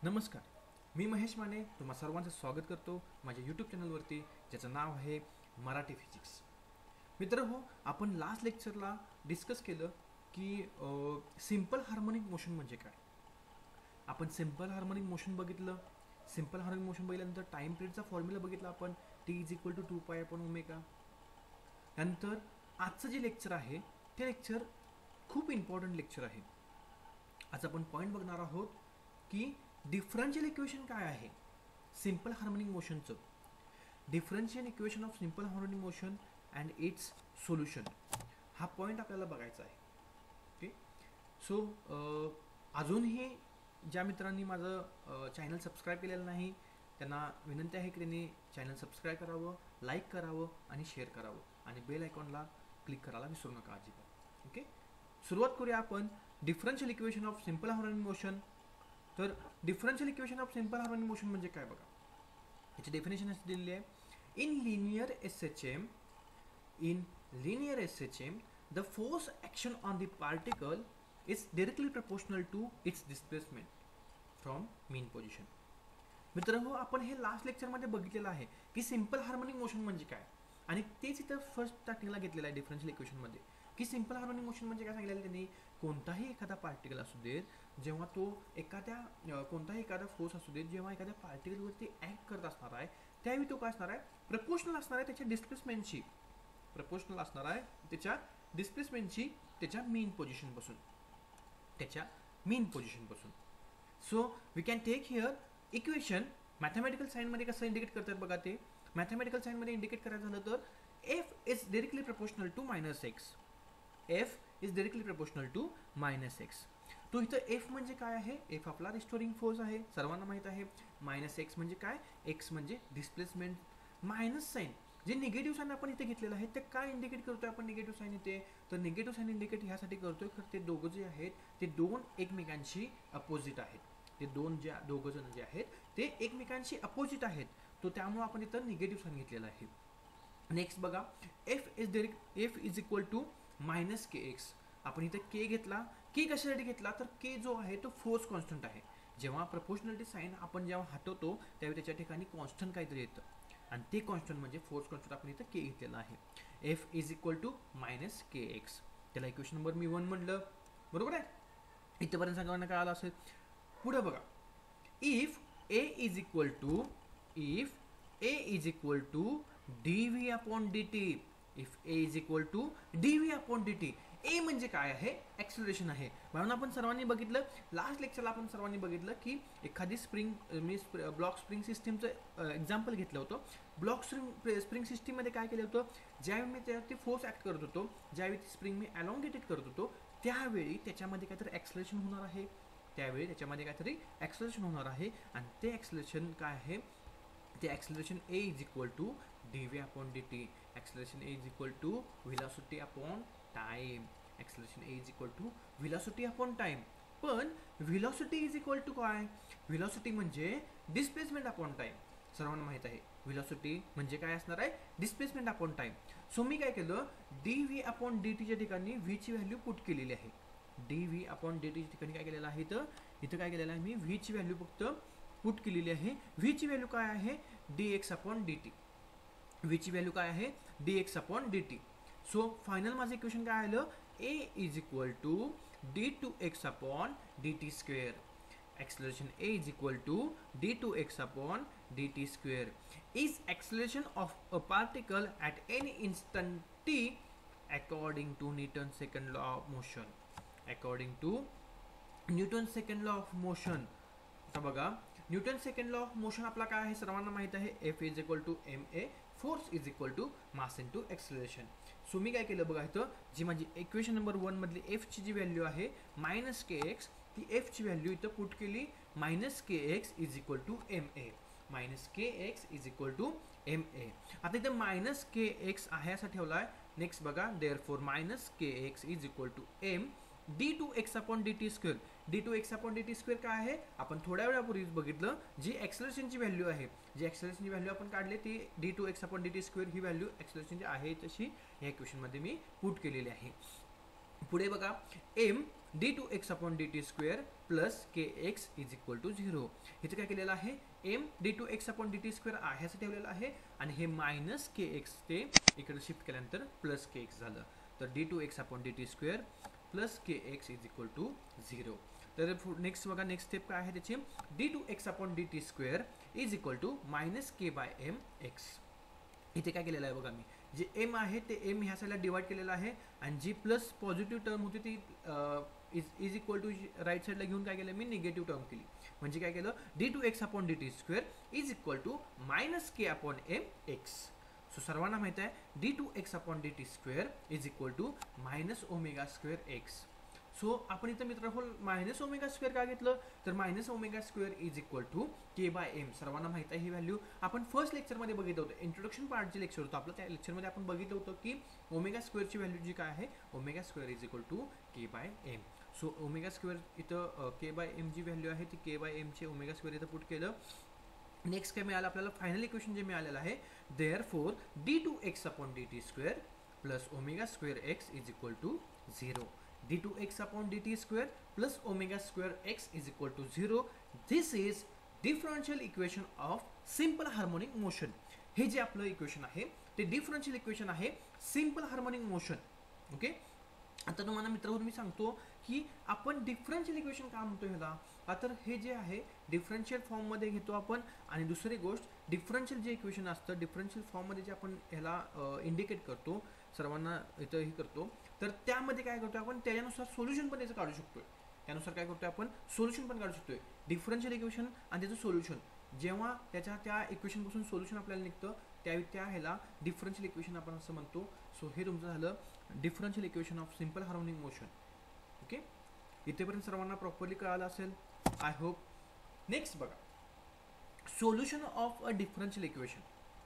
नमस्कार. मी महेश माने तुम्हा सर्वांचं स्वागत करतो माझ्या यूट्यूब चॅनलवरती, ज्याचं नाव आहे मराठी फिजिक्स. मित्रहो, आपण लास्ट लेक्चरला डिस्कस केलं की सिम्पल हार्मोनिक मोशन म्हणजे काय. आपण सिम्पल हार्मोनिक मोशन बघितलं. सिम्पल हार्मोनिक मोशन बघितल्यानंतर टाइम पिरियडचा फॉर्म्युला बघितला आपण, T is equal to 2 pi upon omega. नंतर आजचं जे लेक्चर आहे ते लेक्चर खूप इम्पॉर्टंट लेक्चर आहे. आज आपण पॉईंट बघणार आहोत की डिफरन्शियल इक्वेशन काय आहे सिम्पल हार्मोनिक मोशनचं. Differential equation of simple harmonic motion and its solution, हा पॉईंट आपल्याला बघायचा आहे. ओके. सो अजूनही ज्या मित्रांनी माझं चॅनल सबस्क्राईब केलेलं नाही त्यांना विनंती आहे की त्यांनी चॅनल सबस्क्राईब करावं, लाईक करावं आणि शेअर करावं आणि बेल आयकॉनला क्लिक करायला विसरू नका अजिबात. ओके. सुरुवात करूया आपण differential equation of simple harmonic motion. तर differential equation of simple harmonic motion म्हणजे काय बघा. याची डेफिनेशन अशी दिलेली आहे. In linear S H M the force action on the particle is directly proportional to its displacement from mean position. मित्रांनो, आपण हे लास्ट लेक्चरमध्ये बघितलेलं आहे की सिम्पल हार्मोनिक मोशन म्हणजे काय, आणि तेच इथं फर्स्ट स्टार्टिंगला घेतलेलं आहे डिफरन्शियल इक्वेशनमध्ये की सिम्पल हार्मोनिक मोशन म्हणजे काय सांगितलेलं त्यांनी. कोणताही एखादा पार्टिकल असू देत, जेव्हा तो कोणताही एखादा फोर्स असू देत, जेव्हा एखाद्या पार्टिकलवरती ॲक्ट करत असणार आहे त्यावेळी तो काय असणार आहे, प्रपोर्शनल असणार आहे त्याच्या डिस्प्लेसमेंटची. प्रपोर्शनल असणार आहे त्याच्या डिस्प्लेसमेंटची त्याच्या मेन पोझिशनपासून. So we can take here equation. Mathematical साईनमध्ये कसं इंडिकेट करतात बघा. ते मॅथमॅटिकल साईनमध्ये इंडिकेट करायचं झालं तर F is directly proportional to minus X. F is directly proportional to minus X. तो इथं एफ म्हणजे काय आहे, एफ आपला रिस्टोरिंग फोर्स आहे, सर्वांना माहीत आहे. मायनस एक्स म्हणजे काय, एक्स म्हणजे डिस्प्लेसमेंट. मायनस साईन जे निगेटिव्ह साईन आपण इथे घेतलेलं आहे ते काय इंडिकेट करतोय आपण निगेटिव्ह साईन इथे. तर निगेटिव्ह साईन इंडिकेट ह्यासाठी करतोय तर ते दोघं जे आहेत ते दोन एकमेकांशी अपोजिट आहेत. ते दोघं जण जे आहेत ते एकमेकांशी अपोजिट आहेत. तो त्यामुळे आपण इथं निगेटिव्ह साईन घेतलेला आहे. नेक्स्ट बघा, F is equal to minus K X. आपण इथं के घेतला. के कशासाठी घेतला तर के जो आहे तो फोर्स कॉन्स्टंट आहे. जेव्हा प्रपोर्शनलिटी साईन आपण जेव्हा हटवतो त्यावेळी त्याच्या ठिकाणी कॉन्स्टंट काहीतरी येतं आणि ते कॉन्स्टंट म्हणजे फोर्स कॉन्स्टंट आपण इथं के घेतलेला आहे. F is equal to minus K x. त्याला इक्वेशन नंबर मी 1 म्हटलं, बरोबर आहे. इथंपर्यंत सगळ्यांना काय आलं असेल. पुढे बघा, if a is equal to dv upon dt. If a is equal to dv upon dt. A म्हणजे काय आहे, ॲक्सिलरेशन आहे. म्हणून आपण सर्वांनी बघितलं लास्ट लेक्चरला, आपण सर्वांनी बघितलं की एखादी ब्लॉक स्प्रिंग सिस्टीमचं एक्झाम्पल घेतलं होतं. ब्लॉक स्प्रिंग सिस्टीममध्ये काय केलं होतं, ज्यावेळी मी त्यावरती फोर्स ॲक्ट करत होतो, ज्यावेळी ती स्प्रिंग मी अलॉंगेटेड करत होतो त्यावेळी त्याच्यामध्ये काहीतरी ॲक्सिलरेशन होणार आहे. आणि ते ॲक्सिलरेशन काय आहे, ते acceleration a is equal to dv upon dt. Acceleration a is equal to velocity upon time. पण व्हेलॉसिटी इज इक्वल टू काय, व्हेलॉसिटी म्हणजे डिस्प्लेसमेंट अपॉन टाइम. सर्वांना माहित आहे व्हेलॉसिटी म्हणजे काय असणार आहे, डिस्प्लेसमेंट अपॉन टाइम. सो मी काय केलं, dv अपॉन dt च्या ठिकाणी v ची व्हॅल्यू पुट केलेली आहे. dv अपॉन dt च्या ठिकाणी काय केलेलं आहे, इथं काय केलेलं आहे, मी v ची व्हॅल्यू फक्त पुट केलेली आहे. v ची व्हॅल्यू काय आहे, dx अपॉन dt. v ची व्हॅल्यू काय आहे, dx upon dt. So final माझं इक्वेशन काय आलं, a is equal to d2x upon dt square. acceleration a is equal to d2x upon dt square is acceleration of a particle at any instant t according to Newton's second law of motion. आता बघा, Newton second law of motion आपला काय आहे सर्वांना माहित आहे. F is equal to M A, force is equal to mass into acceleration. So मी काय केलं बघा, इथं जी माझी इक्वेशन नंबर 1 मधली एफची जी व्हॅल्यू आहे मायनस के एक्स, ती एफची व्हॅल्यू इथं पुट केली. Minus K x is equal to M a. आता इथं मायनस के एक्स आहे असा ठेवलाय. नेक्स्ट बघा, therefore minus K x is equal to m d2x upon dt square. d2x upon dt square काय आहे, आपण थोड्या वेळापूर्वीच बघितलं. जी ॲक्सेलरेशनची व्हॅल्यू आहे, जी ॲक्सेलरेशनची व्हॅल्यू आपण काढली ती d2x अपॉन dt स्क्वेअर, ही व्हॅल्यू ॲक्सेलरेशनची आहे तशी या इक्वेशनमध्ये मी पुट केलेली आहे. पुढे बघा m d two x upon D t square plus k x is equal to 0. इथे काय केलेलं आहे m d two x upon D t square ह्यासाठी ठेवलेलं आहे आणि हे मायनस के एक्स ते इकडे शिफ्ट केल्यानंतर प्लस के एक्स झालं. तर d two x upon D t square plus k x is equal to 0. तर नेक्स्ट बघा नेक्स्ट स्टेप काय आहे त्याची d two x upon D t square is equal to minus k by m x. इथे काय केलेलं आहे बघा मी जे एम आहे ते एम ह्या साईडला डिवाइड केलेलं आहे आणि जी प्लस पॉझिटिव्ह टर्म होती ती इज इक्वल टू राईट साईडला घेऊन काय केलं मी निगेटिव्ह टर्म केली. म्हणजे काय केलं d two x upon D t square is equal to minus k upon m x. So सर्वांना माहित आहे d two x upon D t square is equal to minus omega square x. So आपण इथं मित्रांनो minus omega square का घेतलं तर minus omega square is equal to k by m. सर्वांना माहित आहे ही व्हॅल्यू आपण फर्स्ट लेक्चरमध्ये बघितलं होतं. इंट्रोडक्शन पार्टचे लेक्चर होतं आपलं त्या लेक्चरमध्ये आपण बघितलं होतं की ओमेगा स्क्वेअरची व्हॅल्यू जी काय आहे omega square is equal to k by m. So omega square इथं के बाय एम जी व्हॅल्यू आहे ती के बाय एमचे ओमेगा स्क्वेअर इथं पुट केलं. नेक्स्ट काय मिळालं आपल्याला फायनल इक्वेशन जे मिळालेलं आहे therefore d two x upon D t square plus omega square x is equal to 0. d2x upon dt square plus omega square x is equal to 0. This is differential equation of simple harmonic motion. हे जे आपलं equation आहे ते differential equation आहे simple harmonic motion. Okay आता तुम्हाला मित्रांनो मी सांगतो की आपण डिफरन्शियल इक्वेशन का म्हणतो ह्याला तर हे जे आहे डिफरन्शियल फॉर्ममध्ये घेतो आपण आणि दुसरी गोष्ट डिफरन्शियल जे इक्वेशन असतं डिफरन्शियल फॉर्ममध्ये जे आपण ह्याला इंडिकेट करतो सर्वांना इथं हे करतो तर त्यामध्ये काय करतो आपण त्याच्यानुसार सोल्युशन पण त्याचं काढू शकतोय. त्यानुसार काय करतोय आपण सोल्युशन पण काढू शकतोय. डिफरन्शियल इक्वेशन आणि त्याचं सोल्युशन जेव्हा त्या इक्वेशनपासून सोल्युशन आपल्याला निघतं त्या ह्याला डिफरन्शियल इक्वेशन आपण असं म्हणतो. सो हे तुमचं झालं differential equation of simple harmonic motion. Okay इथेपर्यंत सर्वांना प्रॉपरली कळालं असेल आय होप. नेक्स्ट बघा solution of a differential equation.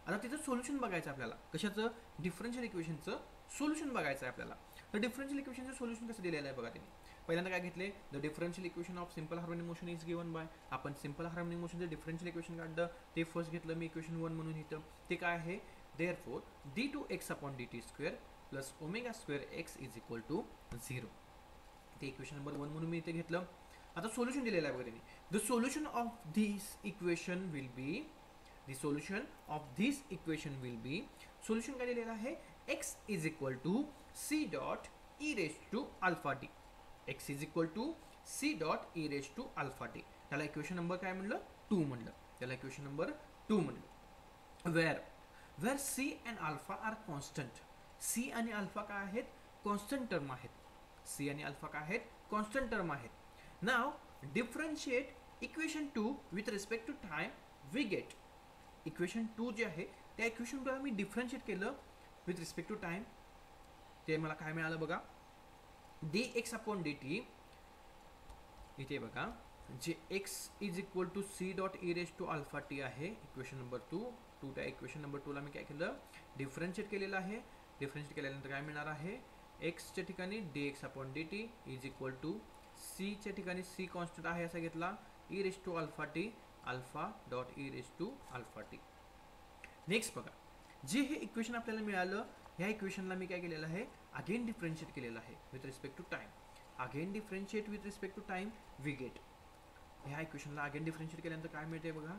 आता तिथं सोल्युशन बघायचं आपल्याला कशाचं डिफरन्शियल इक्वेशनचं सोल्युशन बघायचं आहे आपल्याला. तर डिफरन्शियल इक्वेशनचं सोल्युशन कसं दिलेलं आहे बघा त्यांनी. पहिल्यांदा काय घेतले the differential equation of simple harmonic motion is given by. आपण सिंपल हार्मोनिक मोशनचं डिफरन्शियल इक्वेशन काढलं ते फर्स्ट घेतलं मी इक्वेशन 1 म्हणून इथं. ते काय आहे therefore d two x upon D t square plus omega square x is equal to 0. ते इक्वेशन नंबर 1 म्हणून मी इथे घेतलं. आता सोल्युशन दिलेलं आहे बघा त्यांनी. The solution of this equation will be solution काय दिलेलं आहे x is equal to C dot E raise to alpha t. x is equal to C dot E raise to alpha t. त्याला equation number काय म्हणलं 2 म्हणलं. त्याला equation number 2 म्हणलं. Where c and alpha are constant. C आणि alpha काय आहेत constant term आहेत. सी आणि अल्फा काय आहेत कॉन्स्टंट टर्म आहेत. Now differentiate equation 2 with respect to time we get. Equation 2 जे आहे त्या इक्वेशन 2 मी डिफरन्शिएट केलं विथ रिस्पेक्ट टू टाइम. ते मला काय मिळालं बघा D x upon D T. इथे बघा जे X is equal to C dot E raise to alpha T आहे इक्वेशन नंबर 2. त्या इक्वेशन नंबर 2 ला मी काय केलं डिफरन्शिएट केलेलं आहे. डिफरन्शिएट केल्यानंतर काय मिळणार आहे एक्सच्या ठिकाणी d x upon D t is equal to सीच्या ठिकाणी सी कॉन्स्टंट आहे असा घेतला e raise to alpha t alpha dot E raise to alpha t. Next बघा जे हे इक्वेशन आपल्याला मिळालं ह्या इक्वेशनला मी काय केलेलं आहे अगेन डिफरन्शिएट केलेलं आहे with respect to time. Again differentiate with respect to time we get. ह्या इक्वेशनला अगेन डिफरन्शिएट केल्यानंतर काय मिळते बघा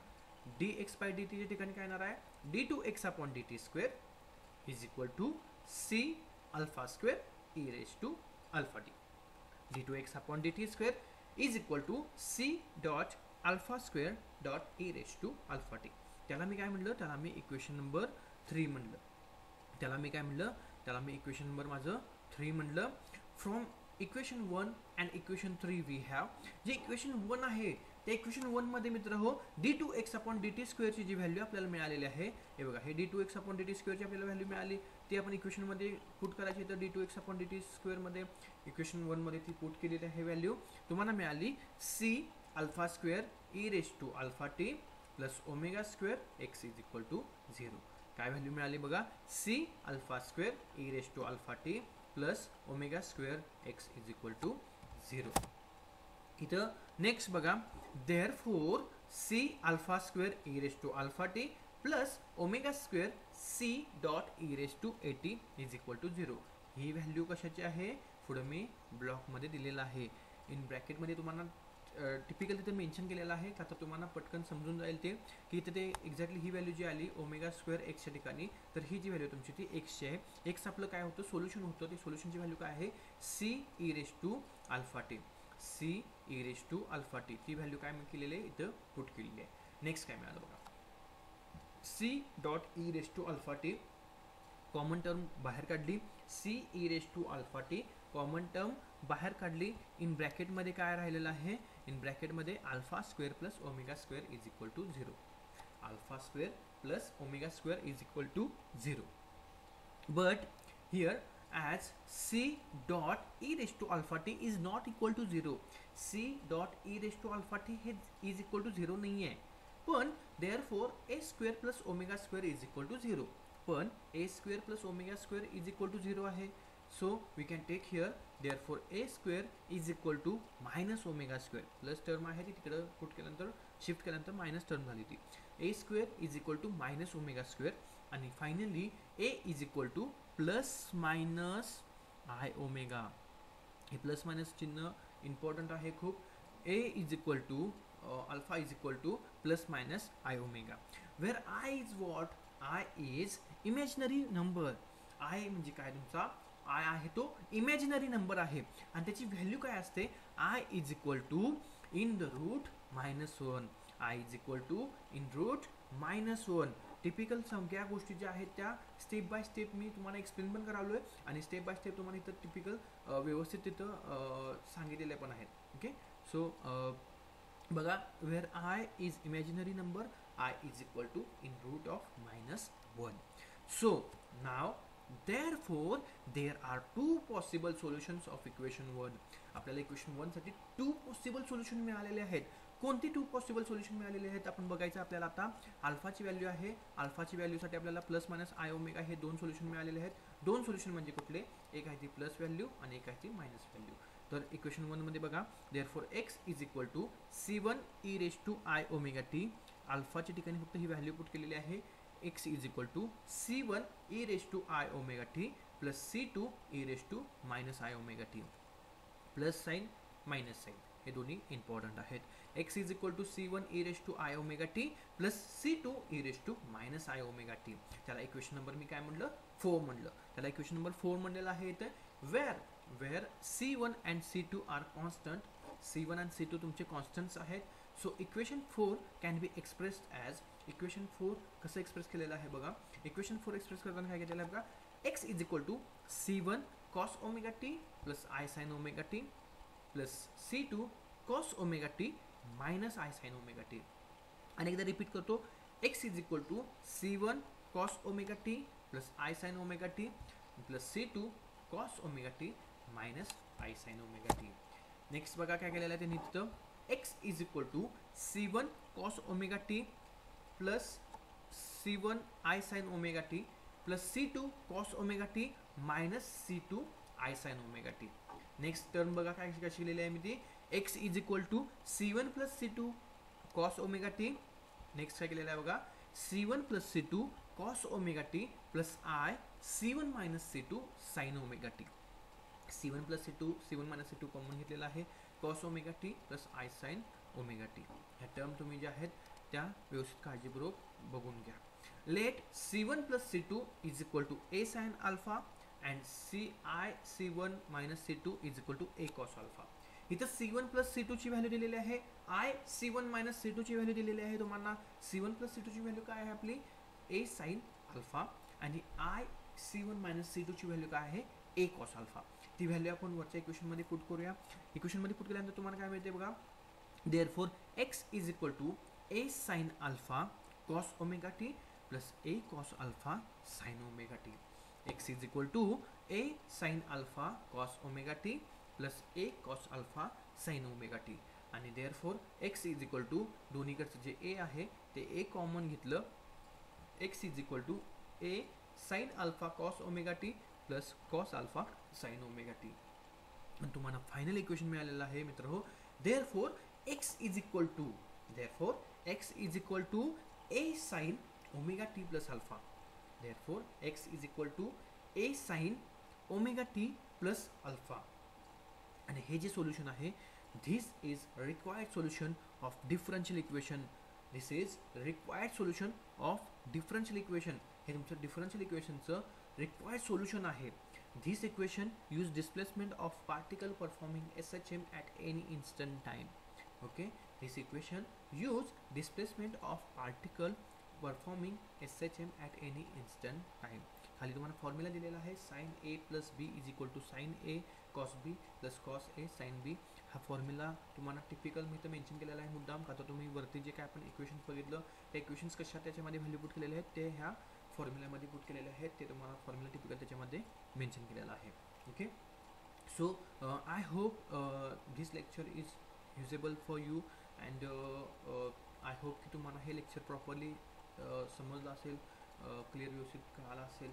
डी एक्स बाय डी टीच्या ठिकाणी काय येणार आहे d two x upon D t square is equal to c alpha square e raise to alpha t. D two x upon D t square is equal to C dot alpha square dot E raise to alpha t. त्याला मी काय म्हणलं त्याला मी equation number 3 म्हणलं. त्याला मी equation number माझं 3 म्हणलं. From equation 1 and equation 3 we have जे इक्वेशन 1 आहे त्या इक्वेशन 1 मध्ये मित्र हो D two x upon D T स्क्वेअरची जी व्हॅल्यू आपल्याला मिळालेली आहे हे बघा हे D two x upon D T स्क्वेअरची आपल्याला व्हॅल्यू मिळाली ती आपण इक्वेशन मध्ये पुट करायची. तर d two x upon D t square मध्ये इक्वेशन 1 मध्ये ती पुट केलेली आहे व्हॅल्यू तुम्हाला मिळाली c alpha square e raise to alpha t plus omega square x is equal to 0. काय व्हॅल्यू मिळाली बघा c alpha square e raise to alpha t plus omega square x is equal to 0. इथं next बघा therefore c alpha square e raise to alpha t plus omega square c dot E raise to a t is equal to 0. ही value कशाची आहे पुढं मी ब्लॉकमध्ये दिलेलं आहे. In ब्रॅकेटमध्ये तुम्हाला टिपिकल तिथे मेन्शन केलेलं आहे का, तर तुम्हाला पटकन समजून जाईल ते की इथे ते एक्झॅक्टली ही व्हॅल्यू जी आली ओमेगा स्क्वेअर एक्सच्या ठिकाणी, तर ही जी व्हॅल्यू तुमची ती एक्सची आहे. एक्स आपलं काय होतं, सोल्युशन होतं. ते सोल्युशनची व्हॅल्यू काय आहे, c E raise to alpha t. C E raise to alpha t ती व्हॅल्यू काय केलेली आहे, इथं पुट केलेली आहे. नेक्स्ट काय मिळालं बघा, C dot E raise to alpha T common term बाहेर काढली. C E raise to alpha T common term बाहेर काढली. इन ब्रॅकेटमध्ये काय राहिलेलं आहे, इन ब्रॅकेटमध्ये alpha square plus omega square is equal to 0. Alpha square plus omega square is equal to 0. But here as c dot e raised to alpha t is not equal to 0. c dot e raised to alpha t हे is equal to 0 नाही आहे. पण therefore a square plus omega square is equal to 0. पण a square plus omega square is equal to 0 आहे. So we can take here therefore a square is equal to minus omega square. Plus term आहे ती तिकडं put केल्यानंतर shift केल्यानंतर minus term झाली ती. a square is equal to minus omega square आणि finally a is equal to plus minus I omega. हे प्लस मायनस चिन्ह इम्पॉर्टंट आहे खूप. A is equal to alpha is equal to plus minus I omega, where I is what, I is imaginary number. I म्हणजे काय, तुमचा I आहे तो इमॅजिनरी नंबर आहे आणि त्याची व्हॅल्यू काय असते, i is equal to in the root -1. I is equal to in root -1. Typical सगळ्या गोष्टी ज्या आहेत त्या स्टेप बाय स्टेप मी तुम्हाला एक्सप्लेन पण करावलो आहे आणि स्टेप बाय स्टेप तुम्हाला इथं टिपिकल व्यवस्थित तिथं सांगितलेले पण आहेत. ओके, सो बघा, where I is imaginary number, i is equal to in root of -1. So now therefore there are two possible solutions of equation 1. आपल्याला इक्वेशन 1 साठी 2 पॉसिबल सोल्युशन मिळालेले आहेत. कोणती 2 पॉसिबल सोल्युशन मिळालेले आहेत आपण बघायचं. आपल्याला आता अल्फाची व्हॅल्यू आहे, अल्फाची व्हॅल्यूसाठी आपल्याला प्लस मायनस आय ओमेगा हे 2 सोल्युशन मिळालेले आहेत. 2 सोल्युशन म्हणजे कुठले, एक आहे ती प्लस व्हॅल्यू आणि एक आहे ती मायनस व्हॅल्यू. तर इक्वेशन 1 मध्ये बघा, therefore x is equal to c1 e raise to I omega T. अल्फाच्या ठिकाणी फक्त ही व्हॅल्यू पुट केलेली आहे. x is equal to c1 e raise to I omega T plus c2 e raise to minus I omega T. Plus sign minus sign हे दोन्ही important आहेत. x is equal to c1 e raise to I omega T plus c2 e raise to minus I omega T. त्याला equation number मी काय म्हणलं, 4 म्हणलं. त्याला equation number 4 म्हणलेलं आहे इथे. Where c1 and c2 are constant. c1 and c2 तुमचे constants आहेत. So equation 4 can be expressed as, equation 4 कसं एक्सप्रेस केलेलं आहे बघा. इक्वेशन 4 एक्सप्रेस करताना काय केलेलं आहे बघा, x is equal to c1 cos omega T plus i sine omega T plus c2 cos omega t minus i sine omega T. आणि एकदा रिपीट करतो, x is equal to c1 cos omega T plus i sine omega T plus c2 cos omega t minus i sine omega t. Next बघा काय केलेलं आहे त्यांनी तिथं, x is equal to c1 cos omega T plus c1 I sine omega T plus c2 cos omega t minus c2 i sine omega t. Next term बघा काय कशी लिहिलेली आहे मी ती, x is equal to c1 plus c2 cos omega t. नेक्स्ट काय केलेलं आहे बघा, c1 plus c2 cos omega T plus i c1 minus c2 sine omega t. c1 plus c2 c1 minus c2 common घेतलेला आहे, cos omega T plus i sine omega T. ह्या term तुम्ही ज्या आहेत त्या व्यवस्थित काळजीपूर्वक बघून घ्या. Let c1 plus c2 is equal to a sine alpha and c1 minus c2 is equal to a cos alpha. इथं c1 प्लस c2 ची व्हॅल्यू दिलेली आहे, i c1 मायनस c2 ची व्हॅल्यू दिलेली आहे तुम्हाला. c1 प्लस c2 ची value काय आहे आपली, a साइन अल्फा आणि i c1 मायनस c2 ची व्हॅल्यू काय आहे, a कॉस अल्फा. ती व्हॅल्यू आपण वरच्या इक्वेशन मध्ये पुट करूया. इक्वेशन मध्ये पुट केल्यानंतर तुम्हाला काय मिळते बघा, therefore x is equal to a sine alpha cos omega T plus a cos alpha sine omega T. x is equal to a sine alpha cos omega T plus a cos alpha sine omega T. आणि therefore x is equal to दोन्हीकडचं जे a आहे ते a common घेतलं, x is equal to a sine alpha cos omega T plus cos alpha sine omega T. आणि तुम्हाला final equation मिळालेलं आहे मित्र. therefore x is equal to a sine omega T plus alpha. therefore x is equal to a sine omega T plus alpha. आणि हे जे solution आहे, this is required solution of differential equation. This is required solution of differential equation. हे तुमचं differential इक्वेशनचं required solution आहे. This equation use displacement of particle performing SHM at any instant time. Okay, this equation use displacement of particle performing SHM at any instant time. खाली तुम्हाला formula दिलेला आहे, sine A plus B is equal to sine A cos B plus cos A sine B. हा formula तुम्हाला typical मी तर mention केलेला आहे मुद्दाम, का तर तुम्ही वरती जे काय आपण इक्वेशन्स बघितलं, त्या इक्वेशन्स कशा त्याच्यामध्ये व्हॅल्यू पुट केलेले आहेत ते ह्या फॉर्म्युल्यामध्ये पुट केलेले आहेत. ते तुम्हाला फॉर्म्युला टिपिकल त्याच्यामध्ये मेन्शन केलेला आहे. Okay, so I hope this lecture is usable for you and I hope की तुम्हाला हे लेक्चर प्रॉपरली समजलं असेल, क्लिअर व्यवस्थित कळालं असेल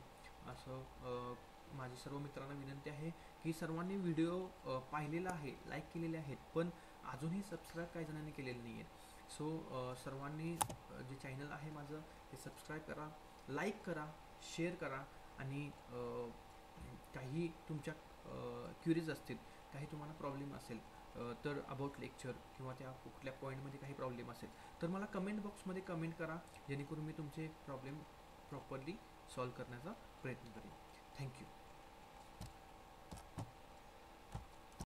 असं माझी सर्व मित्रांना विनंती आहे की सर्वांनी व्हिडिओ पाहिलेला आहे, लाईक केलेले आहेत, पण अजूनही सबस्क्राईब काही जणांनी केलेलं नाही आहे. सो सर्वांनी जे चॅनल आहे माझं ते सबस्क्राईब करा, लाईक करा, शेअर करा आणि काही तुमच्या क्युरीज असतील, काही तुम्हाला प्रॉब्लेम असेल तर अबाउट लेक्चर किंवा त्या कुठल्या पॉईंटमध्ये काही प्रॉब्लेम असेल तर मला कमेंट बॉक्समध्ये कमेंट करा, जेणेकरून मी तुमचे प्रॉब्लेम प्रॉपरली सॉल्व करण्याचा प्रयत्न करेन. थँक्यू.